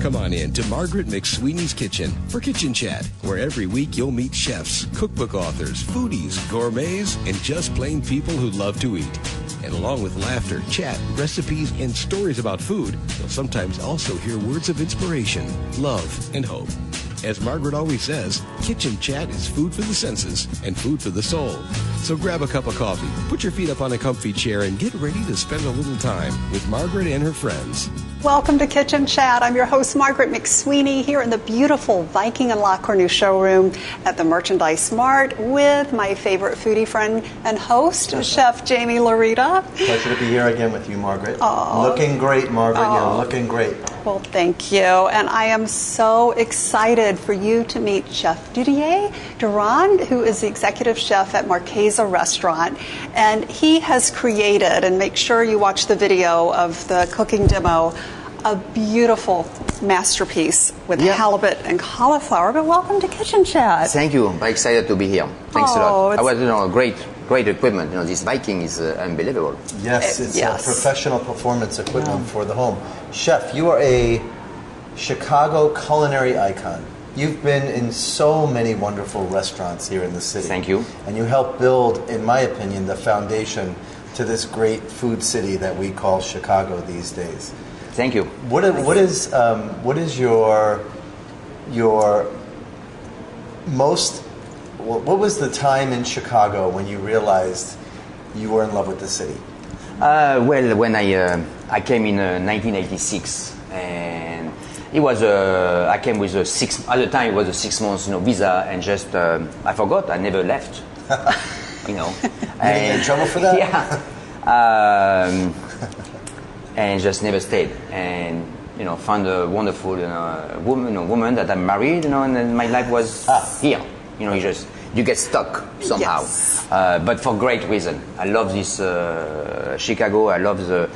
Come on in to Margaret McSweeney's Kitchen for Kitchen Chat, where every week you'll meet chefs, cookbook authors, foodies, gourmets, and just plain people who love to eat. And along with laughter, chat, recipes, and stories about food, you'll sometimes also hear words of inspiration, love, and hope. As Margaret always says, Kitchen Chat is food for the senses and food for the soul. So grab a cup of coffee, put your feet up on a comfy chair, and get ready to spend a little time with Margaret and her friends. Welcome to Kitchen Chat. I'm your host, Margaret McSweeney, here in the beautiful Viking and La Cornue showroom at the Merchandise Mart with my favorite foodie friend and host, Chef Jamie Laurita. Pleasure to be here again with you, Margaret. Looking great, Margaret. You're looking great. Well, thank you. And I am so excited for you to meet Chef Didier Durand, who is the executive chef at Marchesa restaurant. And he has created, and make sure you watch the video of the cooking demo, a beautiful masterpiece with halibut and cauliflower. But welcome to Kitchen Chat. Thank you. I'm very excited to be here. Thanks a lot. I was, great equipment. This Viking is unbelievable. Yes, it's professional performance equipment for the home. Chef, you are a Chicago culinary icon. You've been in so many wonderful restaurants here in the city. Thank you. And you helped build, in my opinion, the foundation to this great food city that we call Chicago these days. Thank you. What is your most? What was the time in Chicago when you realized you were in love with the city? Well, when I came in 1986, and it was I came with a at the time it was a 6 months visa, and just I forgot, I never left. You Getting in trouble for that? Yeah. And just never stayed, and found a wonderful woman that I'm married, and then my life was here. You get stuck somehow. Yes. But for great reason. I love this Chicago. I love the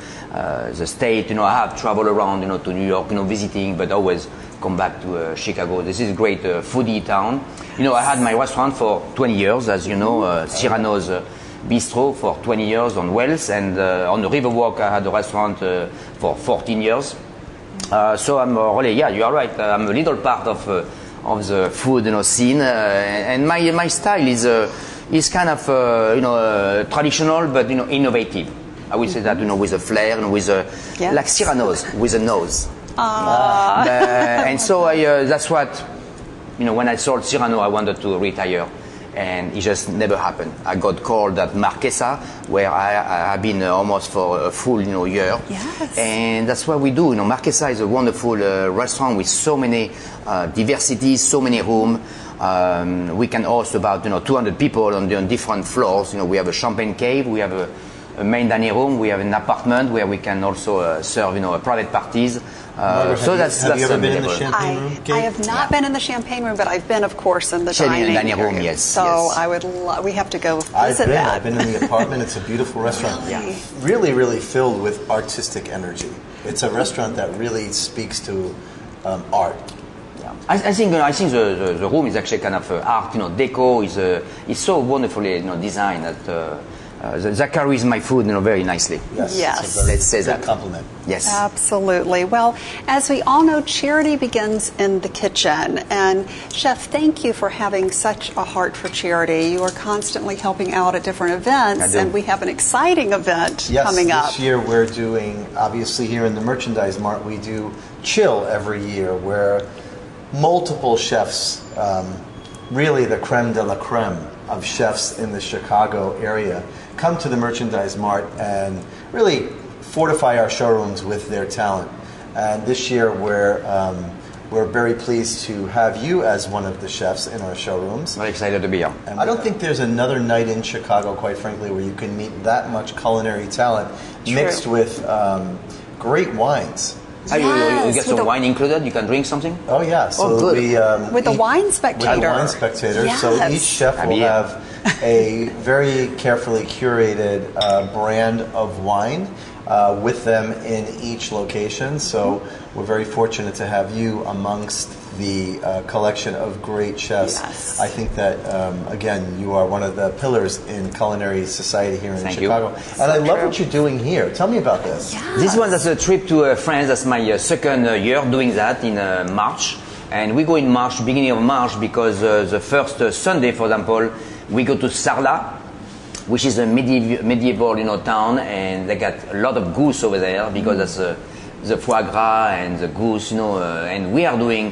state. I have traveled around, to New York, visiting, but always come back to Chicago. This is a great foodie town. I had my restaurant for 20 years, as you know, Cyrano's Bistro for 20 years on Wells, and on the Riverwalk I had a restaurant for 14 years. So I'm really, you are right. I'm a little part of the food scene, and my style is kind of traditional but innovative. I would say that with a flair and with like Cyrano's with a nose. And so that's what when I sold Cyrano, I wanted to retire. And it just never happened. I got called at Marchesa, where I have been almost for a full year. Yes. And that's what we do. Marchesa is a wonderful restaurant with so many diversities, so many rooms. We can host about 200 people on different floors. We have a champagne cave, we have a main dining room, we have an apartment where we can also serve private parties. Margaret, have you ever been in the champagne room? I have not been in the champagne room, but I've been, of course, in the dining room. Yes. So yes. We have to go visit that. I've been in the apartment. It's a beautiful restaurant. Really? Really filled with artistic energy. It's a restaurant that really speaks to art. I think the room is actually kind of art. Deco is so wonderfully designed that. That carries my food very nicely. Yes. Let's say that. Compliment. Yes. Absolutely. Well, as we all know, charity begins in the kitchen. And Chef, thank you for having such a heart for charity. You are constantly helping out at different events, and we have an exciting event coming up. This year we're doing, obviously here in the Merchandise Mart, we do Chill every year, where multiple chefs, really the creme de la creme of chefs in the Chicago area, come to the Merchandise Mart and really fortify our showrooms with their talent. And this year we're very pleased to have you as one of the chefs in our showrooms. Very excited to be here. And I don't think there's another night in Chicago, quite frankly, where you can meet that much culinary talent mixed with great wines. You get some wine included? You can drink something? Oh, yeah. So good. With the wine spectator. With the wine spectator. So each chef will have a very carefully curated brand of wine with them in each location. So we're very fortunate to have you amongst the collection of great chefs. Yes. I think that, again, you are one of the pillars in culinary society here in Thank Chicago. you. And I love true. what you're doing here. Tell me about this. This one is a trip to France. That's my second year doing that in March. And we go in March, beginning of March, because the first Sunday, for example, we go to Sarlat, which is a medieval town, and they got a lot of goose over there because that's the foie gras and the goose, and we are doing,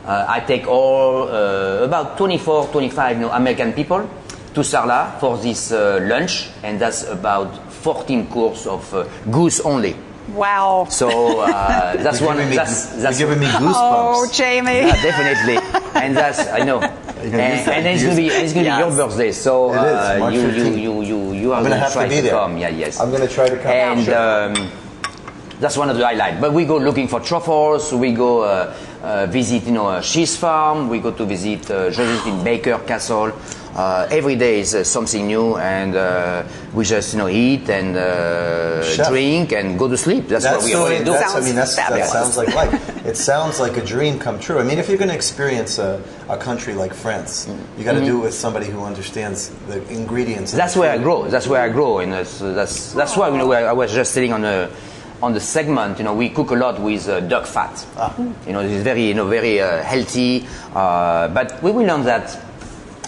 I take all, about 24, 25 American people to Sarlat for this lunch, and that's about 14 courses of goose only. Wow. So that's one. That's You're giving me goosebumps. Oh, Jamie. Yeah, definitely. And that's I know. And then it's gonna be your birthday. So It is, March 15th. you are I'm gonna have try to be there. come. Yeah, yes. I'm going to try to come. And that's one of the highlights. But we go looking for truffles. We go visit a cheese farm. We go to visit Josephine Baker Castle. Every day is something new, and we just eat and drink and go to sleep. That's what we always do. That sounds like life. It sounds like a dream come true. I mean, if you're going to experience a country like France, you got to do it with somebody who understands the ingredients. That's where I grow. That's where I grow, and that's why I was just sitting on the segment. We cook a lot with duck fat. It's very very healthy. But we will learn that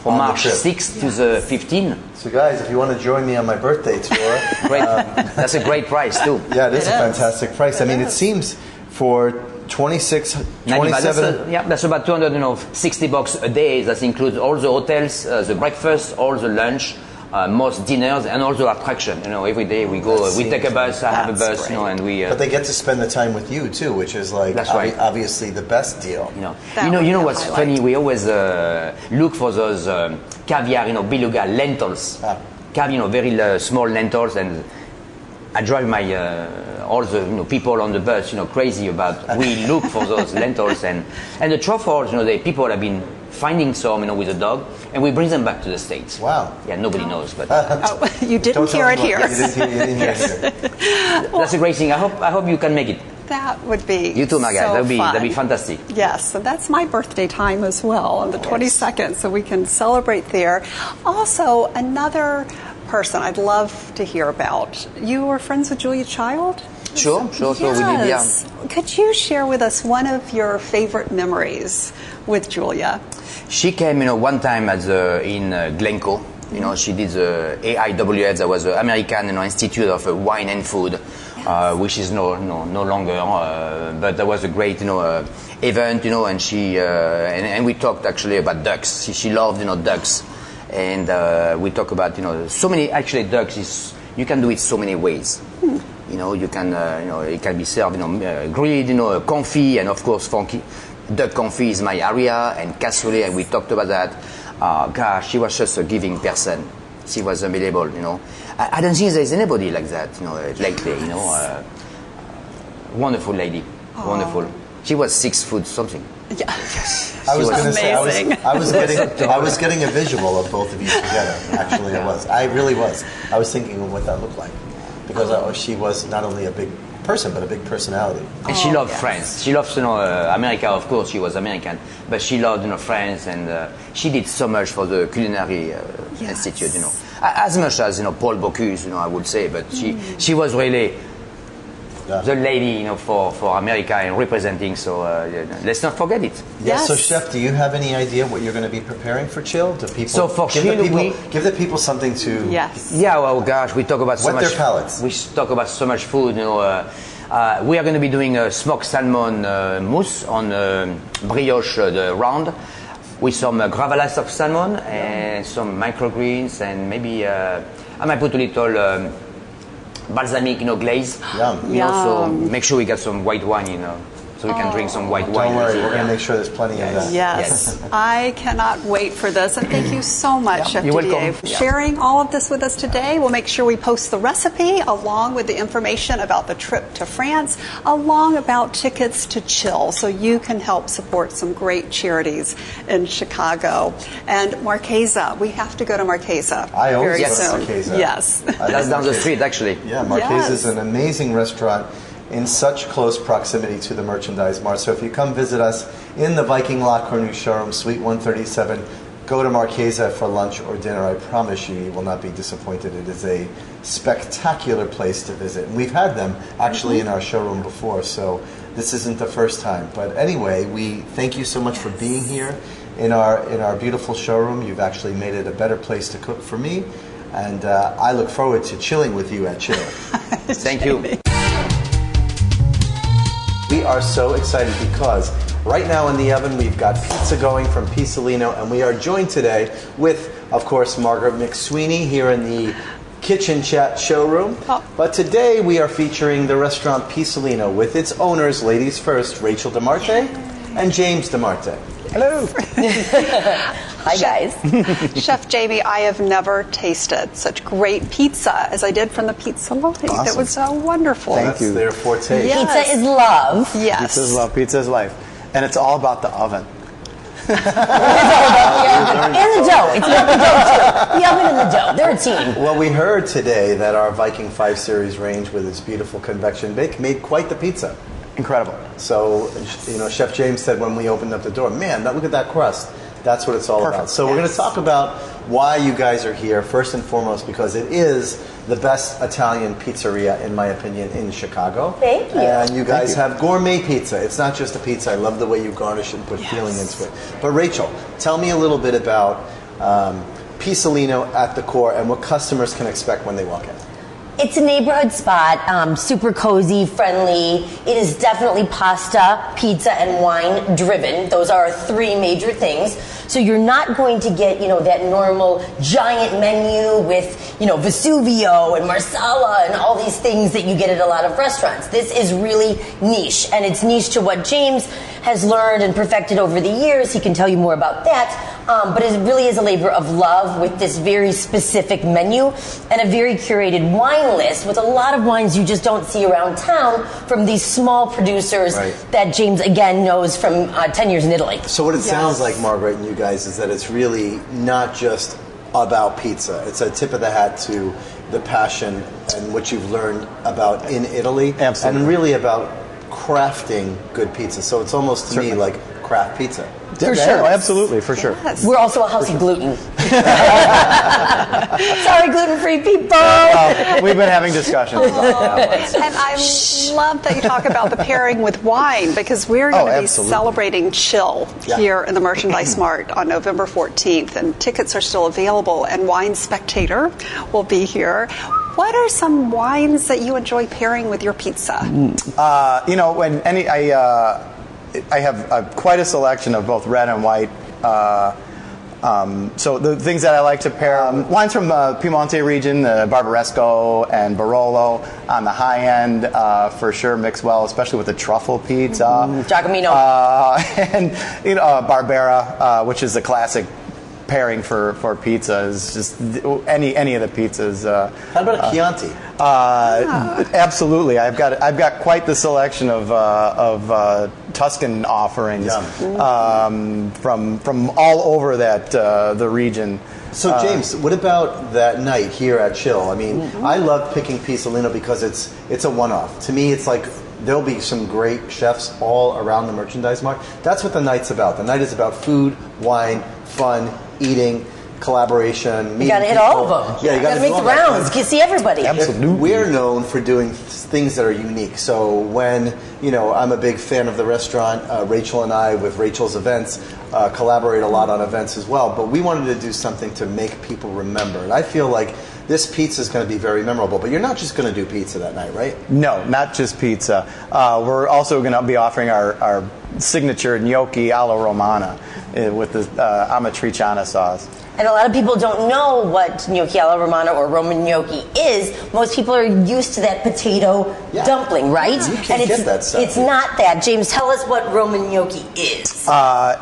from March 6th to the 15th. So guys, if you want to join me on my birthday tour, great. That's a great price too. Yeah, it is a fantastic price. I mean, it seems for 27. That's about $260 a day. That includes all the hotels, the breakfast, all the lunch, most dinners, and also attraction. Every day we go, we take a bus. I have a bus, and we. But they get to spend the time with you too, which is like obviously the best deal. You know what's funny? We always look for those caviar, beluga lentils. Caviar, very small lentils, and I drive my all the people on the bus, crazy about. We look for those lentils and the truffles. The people have been finding some, with a dog, and we bring them back to the States. Wow. Yeah, nobody knows, but You didn't hear it here. You didn't hear it here. That's a great thing. I hope you can make it. That would be You too, my guy. so That'd be fantastic. Yes, so that's my birthday time as well, on the 22nd, so we can celebrate there. Also, another person I'd love to hear about. You were friends with Julia Child? Sure. Yes. Could you share with us one of your favorite memories with Julia? She came, one time in Glencoe. She did the AIWF, that was the American Institute of Wine and Food, which is no longer. But that was a great, event, and she and we talked actually about ducks. She loved, ducks, and we talk about, so many. Actually, ducks is you can do it so many ways. You can, it can be served, grilled, confit, and of course funky. Duck confit is my area, and cassoulet, and we talked about that. Gosh, she was just a giving person. She was unbelievable, I don't think there's anybody like that, lately, Wonderful lady, wonderful. She was 6 foot something. Yeah. Yes. I was going to say, I was getting a visual of both of you together. Actually, I was. I really was. I was thinking of what that looked like, because she was not only a big person, but a big personality. And she loved France. She loves, America. Of course, she was American, but she loved, France, and she did so much for the culinary institute, as much as Paul Bocuse, I would say. But she was really the lady, for America and representing. So let's not forget it. Yes. So, Chef, do you have any idea what you're going to be preparing for Chill? Do people? So for give the people something to. Yes. Yeah. Well, gosh, we talk about so much. Whet their palates. We talk about so much food. We are going to be doing a smoked salmon mousse on brioche, the round, with some gravalas of salmon and some microgreens, and maybe I might put a little balsamic, glaze. Yum. So make sure we get some white wine, so we can drink some white wine. Don't worry, we're going to make sure there's plenty of that. Yes. I cannot wait for this. And thank you so much, Chef You're Didier, welcome. for sharing all of this with us today. We'll make sure we post the recipe along with the information about the trip to France, along about tickets to Chill, so you can help support some great charities in Chicago. And Marchesa, we have to go to Marchesa I always very go to soon. Marchesa. Yes. That's down the street, actually. Yeah, Marchesa is Yes. an amazing restaurant in such close proximity to the Merchandise Mart. So if you come visit us in the Viking La Cornue showroom, Suite 137, go to Marchesa for lunch or dinner. I promise you, you will not be disappointed. It is a spectacular place to visit. And we've had them actually in our showroom before, so this isn't the first time. But anyway, we thank you so much for being here in our beautiful showroom. You've actually made it a better place to cook for me. And I look forward to chilling with you at Chill. Thank you. We are so excited because right now in the oven we've got pizza going from Pizzolino, and we are joined today with, of course, Margaret McSweeney here in the Kitchen Chat showroom. Oh. But today we are featuring the restaurant Pizzolino with its owners, ladies first, Rachel DeMarte and James DeMarte. Hello. Hi, guys. Chef Jamie, I have never tasted such great pizza as I did from the Pizza Lobby. Awesome. That was so wonderful. Thank That's you. their forte. Yeah. Pizza is love. Yes. Pizza is love, pizza is life. And it's all about the oven. And the dough. It's about the dough, too. The oven and the dough. They're a team. Well, we heard today that our Viking 5 Series range with its beautiful convection bake made quite the pizza. Incredible. So, you know, Chef James said when we opened up the door, man, look at that crust. That's what it's all Perfect. about. So we're going to talk about why you guys are here, first and foremost, because it is the best Italian pizzeria, in my opinion, in Chicago. Thank you. And you guys have gourmet pizza. It's not just a pizza. I love the way you garnish and put feeling into it. But Rachel, tell me a little bit about Pizzolino at the core and what customers can expect when they walk in. It's a neighborhood spot, super cozy, friendly. It is definitely pasta, pizza, and wine driven. Those are our three major things. So you're not going to get, that normal giant menu with, Vesuvio and Marsala and all these things that you get at a lot of restaurants. This is really niche, and it's niche to what James has learned and perfected over the years. He can tell you more about that. But it really is a labor of love with this very specific menu and a very curated wine list with a lot of wines you just don't see around town from these small producers that James, again, knows from 10 years in Italy. So what it sounds like, Margaret, and you guys, is that it's really not just about pizza. It's a tip of the hat to the passion and what you've learned about in Italy. Absolutely. And really about crafting good pizza. So it's almost to me like craft pizza. For sure. Oh, absolutely, for sure. Yes. We're also a house of gluten. Sorry, gluten-free people. We've been having discussions about that. And I love that you talk about the pairing with wine, because we're going to be absolutely. celebrating Chill here in the Merchandise Mart on November 14th, and tickets are still available, and Wine Spectator will be here. What are some wines that you enjoy pairing with your pizza? I have quite a selection of both red and white. So the things that I like to pair, wines from the Piemonte region, the Barbaresco and Barolo on the high end, for sure mix well, especially with the truffle pizza. Giacomino. And Barbera, which is the classic pairing for pizza, is just any of the pizzas. How about a Chianti? Absolutely, I've got quite the selection of Tuscan offerings from all over the region. So James, what about that night here at Chill? I mean, I love picking Pizzolino because it's a one-off. To me, it's like there'll be some great chefs all around the Merchandise Mart. That's what the night's about. The night is about food, wine, fun, eating, collaboration, meeting You gotta hit people. all of them. Yeah, you gotta make the rounds. You can see everybody. Absolutely. We're known for doing things that are unique. So when, I'm a big fan of the restaurant, Rachel and I, with Rachel's Events, collaborate a lot on events as well. But we wanted to do something to make people remember. And I feel like this pizza is going to be very memorable. But you're not just going to do pizza that night, right? No, not just pizza. We're also going to be offering our signature gnocchi alla romana with the amatriciana sauce. And a lot of people don't know what gnocchi alla romana or Roman gnocchi is. Most people are used to that potato dumpling, right? You can't and get that stuff. It's not that. James, tell us what Roman gnocchi is. They're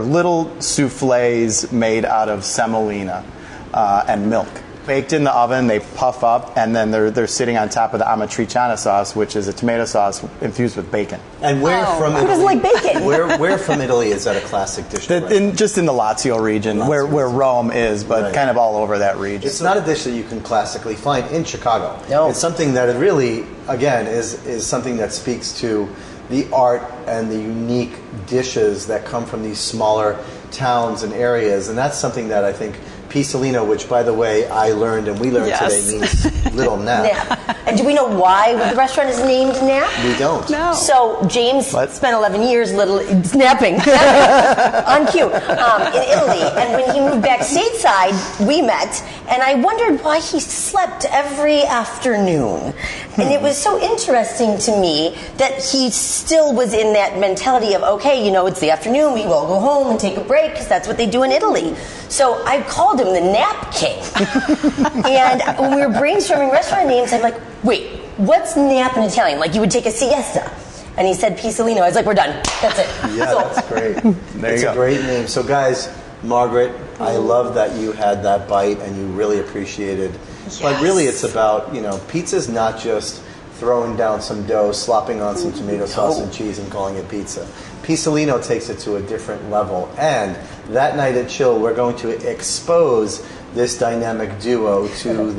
little soufflés made out of semolina and milk. Baked in the oven, they puff up, and then they're sitting on top of the amatriciana sauce, which is a tomato sauce infused with bacon. And where from Italy? Who doesn't like bacon? Where from Italy is that a classic dish? Just in the Lazio region, where Rome is, but kind of all over that region. It's not a dish that you can classically find in Chicago. No. It's something that it really, again, is something that speaks to the art and the unique dishes that come from these smaller towns and areas. And that's something that I think Pisolino, which, by the way, I learned and we learned today means little nap. And do we know why the restaurant is named Nap? We don't. No. So James spent 11 years napping on cue in Italy. And when he moved back stateside, we met. And I wondered why he slept every afternoon. And it was so interesting to me that he still was in that mentality of, okay, it's the afternoon, we all go home and take a break, because that's what they do in Italy. So I called him the Nap King. And when we were brainstorming restaurant names, I'm like, wait, what's nap in Italian? Like you would take a siesta. And he said Pisolino. I was like, we're done. That's it. Yeah, that's great. It's a great name. So guys, Margaret, I love that you had that bite and you really appreciated. But really it's about, pizza's not just throwing down some dough, slopping on some tomato sauce and cheese and calling it pizza. Pisolino takes it to a different level. And that night at Chill, we're going to expose this dynamic duo to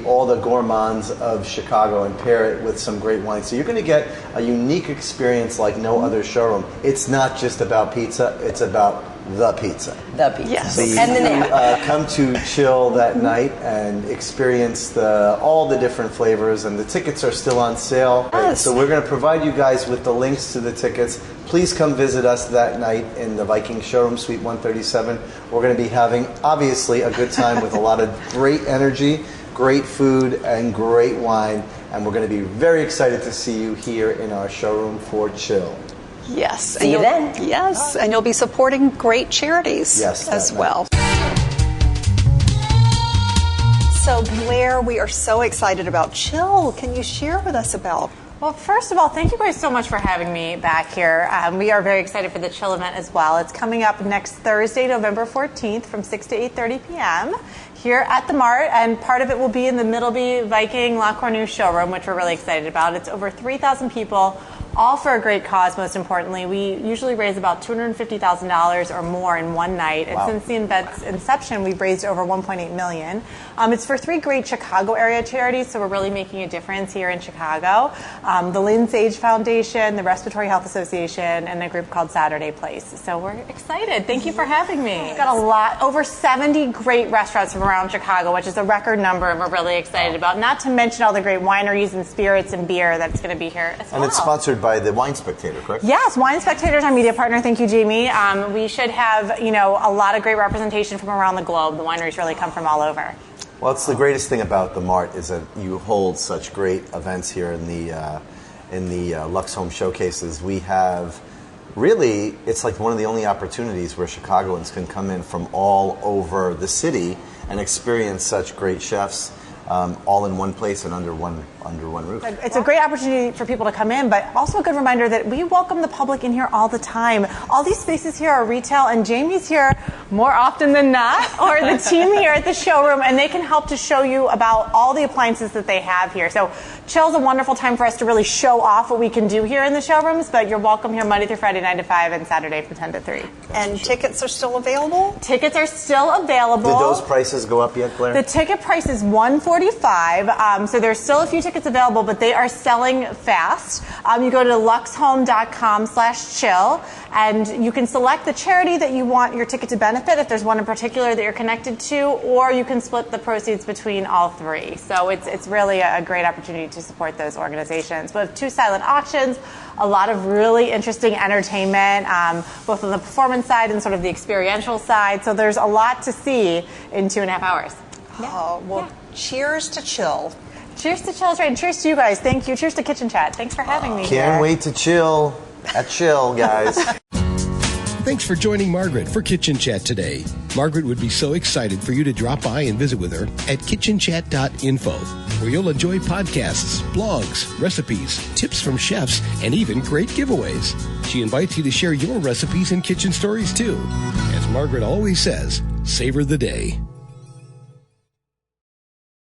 all the gourmands of Chicago and pair it with some great wine. So you're going to get a unique experience like no other showroom. It's not just about pizza, it's about the pizza. The pizza. Yes. And the nap. Come to Chill that night and experience all the different flavors, and the tickets are still on sale. Yes. So we're going to provide you guys with the links to the tickets. Please come visit us that night in the Viking Showroom, Suite 137. We're going to be having, obviously, a good time with a lot of great energy, great food, and great wine. And we're going to be very excited to see you here in our showroom for Chill. Yes. See you then. Yes, and you'll be supporting great charities as well. So Blair, we are so excited about Chill. Can you share with us about? Well, first of all, thank you guys so much for having me back here. We are very excited for the Chill event as well. It's coming up next Thursday, November 14th from 6 to 8:30 p.m. here at the Mart, and part of it will be in the Middleby Viking La Cornue showroom, which we're really excited about. It's over 3,000 people, all for a great cause, most importantly. We usually raise about $250,000 or more in one night. Wow. And since the event's inception, we've raised over $1.8 million. It's for 3 great Chicago area charities, so we're really making a difference here in Chicago. The Lynn Sage Foundation, the Respiratory Health Association, and a group called Saturday Place. So we're excited. Thank you for having me. We've got over 70 great restaurants from around Chicago, which is a record number, and we're really excited about. Not to mention all the great wineries and spirits and beer that's going to be here as well. And it's sponsored by the Wine Spectator, correct? Yes, Wine Spectator is our media partner. Thank you, Jamie. We should have, a lot of great representation from around the globe. The wineries really come from all over. Well, it's the greatest thing about the Mart is that you hold such great events here in the Lux Home Showcases. We have really, it's like one of the only opportunities where Chicagoans can come in from all over the city and experience such great chefs all in one place and under one roof. It's a great opportunity for people to come in, but also a good reminder that we welcome the public in here all the time. All these spaces here are retail, and Jamie's here more often than not, or the team here at the showroom, and they can help to show you about all the appliances that they have here. So Chill's a wonderful time for us to really show off what we can do here in the showrooms, but you're welcome here Monday through Friday 9 to 5 and Saturday from 10 to 3. And tickets are still available? Tickets are still available. Did those prices go up yet, Blair? The ticket price is $145, so there's still a few tickets available, but they are selling fast. You go to luxhome.com/chill, and you can select the charity that you want your ticket to benefit, if there's one in particular that you're connected to, or you can split the proceeds between all 3. So it's really a great opportunity to support those organizations. We have 2 silent auctions, a lot of really interesting entertainment, both on the performance side and sort of the experiential side. So there's a lot to see in 2.5 hours. Oh, well, cheers to Chill. Cheers to Chill's Right, and cheers to you guys. Thank you. Cheers to Kitchen Chat. Thanks for having me here. Can't wait to chill at Chill, guys. Thanks for joining Margaret for Kitchen Chat today. Margaret would be so excited for you to drop by and visit with her at kitchenchat.info, where you'll enjoy podcasts, blogs, recipes, tips from chefs, and even great giveaways. She invites you to share your recipes and kitchen stories too. As Margaret always says, savor the day.